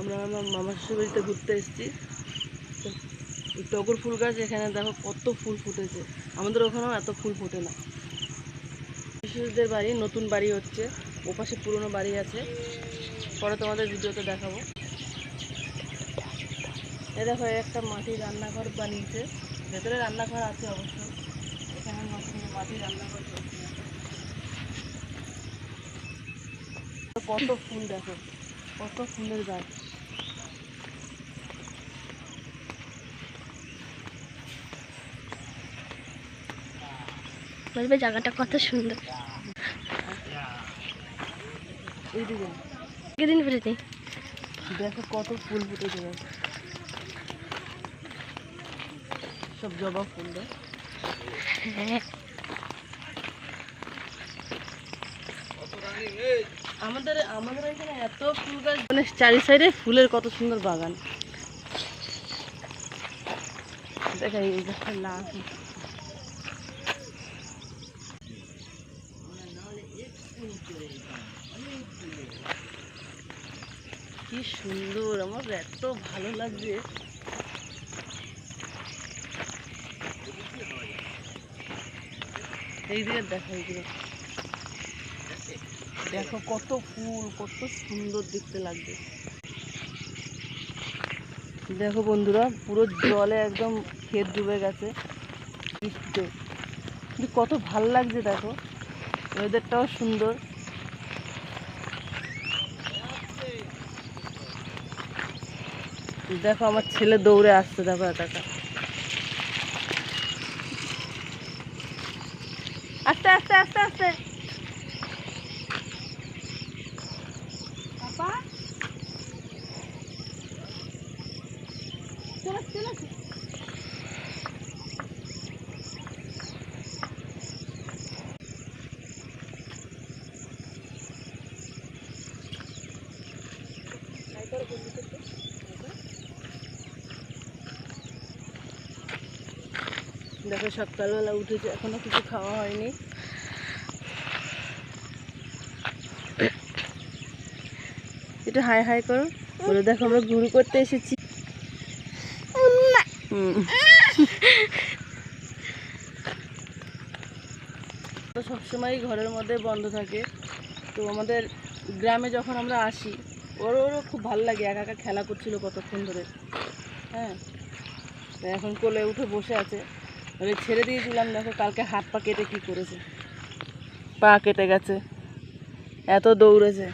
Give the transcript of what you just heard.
আমরা আমার মামার শ্বশুর বাড়িতে ঘুরতে এসেছি। টগর ফুল গাছ, এখানে দেখো কত ফুল ফুটেছে। আমাদের ওখানেও এত ফুল ফোটে না। শিশুদের বাড়ি, নতুন বাড়ি হচ্ছে, ওপাশে পুরনো বাড়ি আছে, পরে তোমাদের ভিডিওতে দেখাবো। এ দেখো একটা মাটির রান্নাঘর বানিয়েছে, ভেতরে রান্নাঘর আছে অবশ্য। এখানে নতুন মাটির রান্নাঘর করছে। কত ফুল দেখো, কত ফুলের গাছ। বলবে জায়গাটা কত সুন্দর। এইদিকে দিন ফিরেছি, দেখো কত ফুল ফুটেছে, সব জবা ফুল। হ্যাঁ আমাদের আমাদের এখানে এত ফুল গাছ, মানে চারি সাইডে ফুলের কত সুন্দর বাগান। দেখা এই গাছটা লাল, কি সুন্দর, আমার এত ভালো লাগছে। এইদিকে দেখো, এইদিকে দেখো কত ফুল, কত সুন্দর দেখতে লাগবে। দেখো বন্ধুরা, পুরো জলে একদম ক্ষেত ডুবে গেছে বৃষ্টিতে, কিন্তু কত ভালো লাগছে। দেখো ওয়েদারটাও সুন্দর। দেখো আমার ছেলে দৌড়ে আসছে, দেখো একা। আস্তে আস্তে আস্তে আস্তে পাপা, চলে চলে। দেখো সকালবেলা উঠেছে, এখনো কিছু খাওয়া হয়নি। এটা হাই হাই করো বলে। দেখো আমরা ঘুরু করতে এসেছি। তো সবসময় ঘরের মধ্যে বন্ধ থাকে। তো আমাদের গ্রামে যখন আমরা আসি, ওরও খুব ভালো লাগে, একা একা খেলা করছিল কতক্ষণ ধরে। হ্যাঁ, এখন কোলে উঠে বসে আছে। ওই ছেড়ে দিয়েছিলাম, দেখো কালকে হাত পা কেটে কী করেছে, পা কেটে গেছে, এত দৌড়েছে।